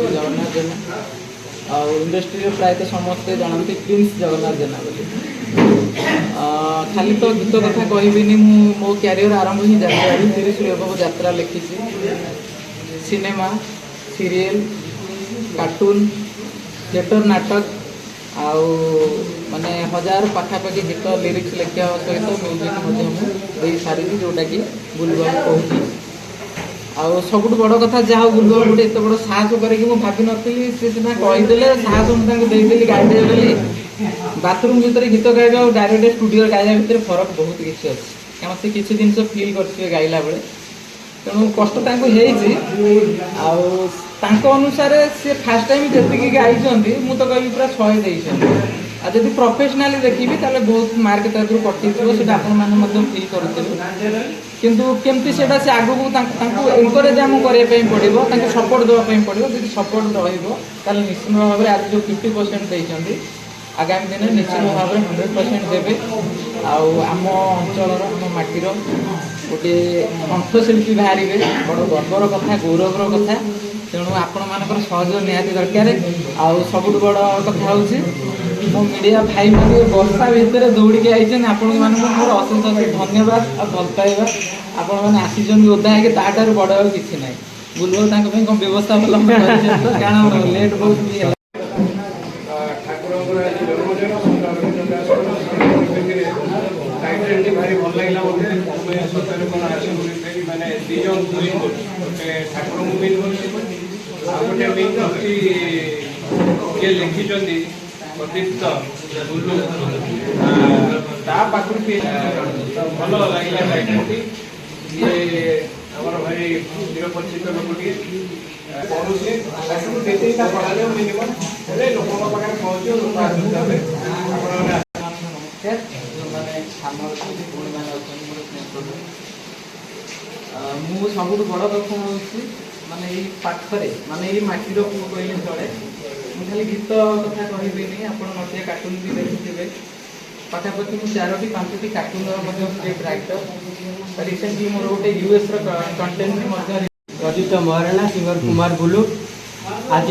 जगन्नाथ जेना industry प्रायतः समस्ते जानते Prince Jagannath जेना बोली खाली तो गीत कथा कहबी मो क्यारियर आरंभ ही जात्रा 30 एवं यात्रा लिखी सिनेमा सीरियल कार्टून थिएटर नाटक आउ माने 1000 पाखापाखि गीत लिरिक्स लिखा सहित म्यूजिक दे सारी जोटा कि बुलवा कहूँ आउ सब बड़ कथा जहाँ बुलवा गोटे एत बड़ साहस करके भावी नी सीना कहीदे साहस मुझे गाइडे बोली बाथरूम भितर गीत गाइबा और डायरेक्ट स्टूडियो गाइबा भितर फरक बहुत किसी अच्छे क्या से किसी जिन फिल कर गाइला बेले तेणु कष्ट अनुसार सी फास्ट टाइम जी गाई मुझे कह पूरा 100 देती आ जब प्रोफेशनाली देखी ताले बहुत मार्क तरफ कटि से आपने फिल करूँ किंतु केमती से आगू एनकरेज आम करने पड़ो सपोर्ट देवाई पड़ो जब सपोर्ट रहा निश्चित भाव में आज जो 50% देती आगामी दिन में निश्चित भाव में 100% देवे आम अंचल आम माटीर गोटे कंठशिल्पी बाहर बड़ गर्वर कथा गौरवर कथा तेणु आपण मान सहयोग निहाती दरकार आउ सब बड़ कथा हूँ मो मीडिया भाई मैंने वर्षा भितर दौड़ी आई आपण मोर अशेष अशेष धन्यवाद और भल पाइबा आपण मैंने आसीचन ओदा है ताठार बड़ और किसी ना बुलबुल कौन व्यवस्था भल कारण लेट बहुत भारी भल लगे माने ठाकुर गोटे लिखिं प्रदीप्त बुलू पाखु भल लगे टाइटल आमर भाई चिरपरिचित लोकटी पढ़ुचे पढ़ा मिनिमम लोक पाखे पहुँचे लोक आसते मु सब बड़ कथा हूँ माने पाखरे माने माटीर पुओ कहले चले खाली गीत कथा कहबी आप कार्टून भी देखिए पाखापाखि मुझे 4-5टी कार्टून स्क्रिप्ट राइटर रिसेंटली मोर गोटे US content Rajit Maharana singer Kumar blue आज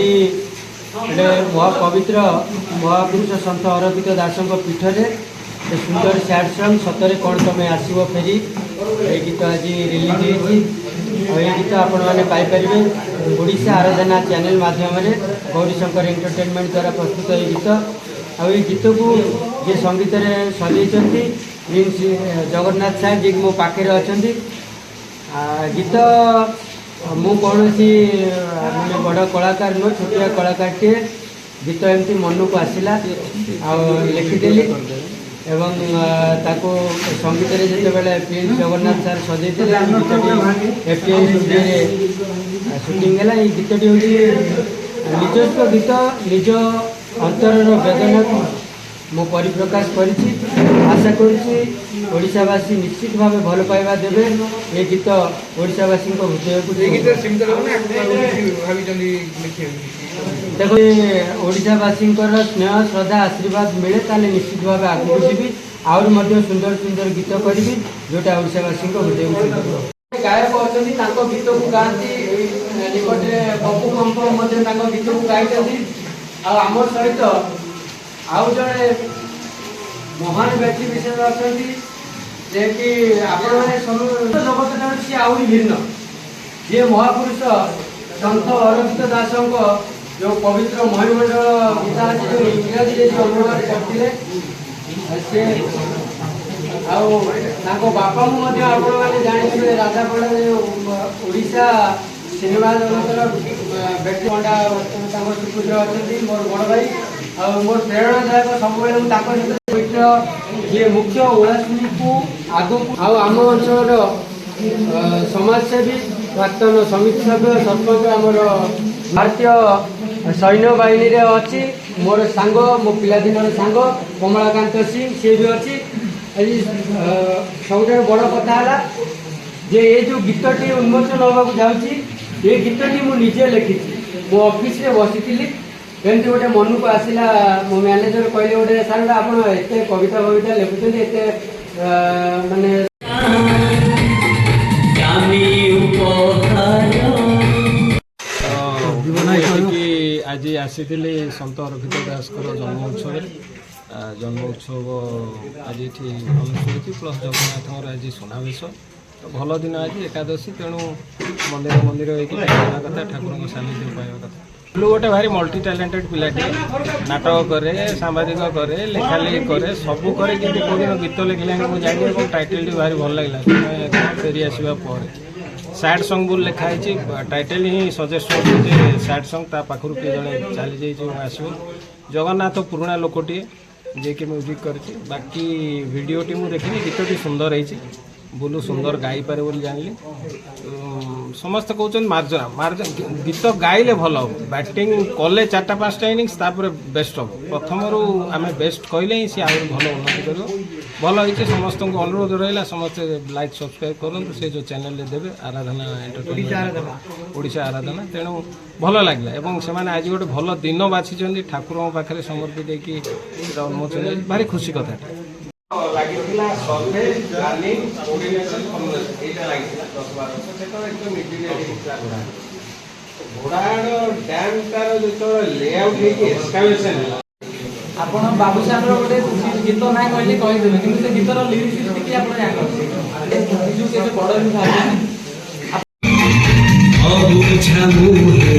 गोटे महापवित्र महापुरुष सन्त अरविंद दास पीठरे सुंदर सैड सॉन्ग सतरे कौन तुम आसो फेरी ये गीत आज रिलीज होती गीत आपण मैंने ओडिशा आराधना चैनल माध्यम गौरीशंकर एंटरटेनमेंट द्वारा प्रस्तुत ये गीत आ गीत को ये संगीत सजाई प्रिंस जगन्नाथ साहब जी मो पाखे अच्छा गीत मु कौन बड़ कलाकार नुह छोटिया कलाकार टे गीत एमती मन को आसला लिखिदेली एवं ताको संगीत जो प्रिंस जगन्नाथ सार सजाई गीत एफटीआई स्टूडियो सुटिंग है ये गीतटी हूँ निजस्व गीत निज अंतर वेदना को मु परिप्रकाश कर आशा करवासी निश्चित भाव भल पाइबा देवे ये गीत ओडावासी हृदय को देखो ओडावासी स्नेह श्रद्धा आशीर्वाद मिले ताले निश्चित भाव आगू जी आउर सुंदर सुंदर गीत करी जोटा ओडावासी हृदय को गायक अच्छा गीत को गाँती निकटे बबू कंप गीत को गाई आम सहित आउ जड़े महान व्यक्ति विशेष अच्छा जे कि आपण जगत सी आहरी भिन्न जी महापुरुष सन्त अरविंद दास जो पवित्र मणिमंडल गीता अच्छे जो इंग्राजी अनुवाद करते बापा मैंने जाने राजापड़ा ओडिशा सिनेमा जगत व्यक्ति पंडा सुपुत्र अच्छा मोर बड़ भाई और मोर प्रेरणादायक सब सहित ଯିଏ ମୁଖ୍ୟ ଓଳାଶୁଣୀକୁ ଆଗକୁ ଆଉ ଆମ ଅଞ୍ଚଳର ସମାଜସେବୀ ପ୍ରାକ୍ତନ ସମିତି ସଭ୍ୟ ସରପଞ୍ଚ ଆମର ଭାରତୀୟ ସୈନ୍ୟବାହିନୀରେ ଅଛି ମୋର ସାଙ୍ଗ ମୋ ପିଲାଦିନର ସାଙ୍ଗ କମଳାକାନ୍ତ ସିଂ ସିଏ ବି ଅଛି। ଆଜି ସବୁଠାରୁ ବଡ଼ କଥା ହେଲା ଯେ ଏ ଯେଉଁ ଗୀତଟି ଉନ୍ମୋଚନ ହେବାକୁ ଯାଉଛି ଏ ଗୀତଟି ମୁଁ ନିଜେ ଲେଖିଛି। ମୋ ଅଫିସରେ ବସିଥିଲି ଏମିତି ଗୋଟେ ମନକୁ ଆସିଲା ମୋ ମ୍ୟାନେଜର କହିଲେ ଗୋଟେ ସାର୍ ଆପଣ ଏତେ କବିତା ଲେଖୁଛନ୍ତି ଏତେ ମାନେ आज आसी सत अरविंद दासकर जन्म उत्सव जन्म उत्सव आज ये अनुष्ठित प्लस जगन्नाथ आज सुनावेश तो भल दिन आज एकादशी तेणु मंदिर मंदिर होगा कथा ठाकुर सानिध्य पाइबा कथा गोटे भारी मल्टी टैलेंटेड पिलाटे नाटक करे सांबादिक करे लेखालेखी करे सबू करे कि कौन गीत लिखला मुझे जानी टाइटल भारी भल लगे फेरी आसवा पर सैड सॉन्ग बोल लिखाई टाइटल ही सजेस्ट कर सैड सॉन्ग ता पाखर किए जड़े चली जाइए आसो जगन्नाथ पुराणा लोकटे जे कि म्यूजिक कर बाकी वीडियोटी मुझे देखी गीतटी सुंदर है बुलू सुंदर गाई पारे बोली जानली समस्त कहते मार्जना मार्जना गीत गाइले भल बैटिंग कले 4-5टा इनिंग्स बेस्ट हम प्रथम आम बेस्ट कहले ही सी आहरी भल उन्नति कर भल होती समस्त को अनुरोध रहा समस्ते लाइक सब्सक्राइब करूँ से जो चैनल देवे आराधना एंटरटेनमेंट ओडिशा आराधना तेणु भल लगे से आज गोटे भल दिन बाछी ठाकुर पाखे समर्पित उन्मोचन भारी खुशी कथा लगिला सर्वे प्लानिंग कोऑर्डिनेशन कम्युनिकेशन एटा लगिला 10-12 सेटा एकदम इंटीरियर घोड़ाहाड़ डैम तार जो लेआउट है कि एक्सकावेशन ଆପଣ ବାବୁସାନର ଗୋଟେ ଗୀତ ନା କହିଲେ କହିଦେବେ କିନ୍ତୁ ସେ ଗୀତର ଲିରିକ୍ସ ଟିକେ ଆପଣ ଜାଣିଛନ୍ତି ଯୋଉ କେତେ ବଡ଼ ବି ଭାବୁଛନ୍ତି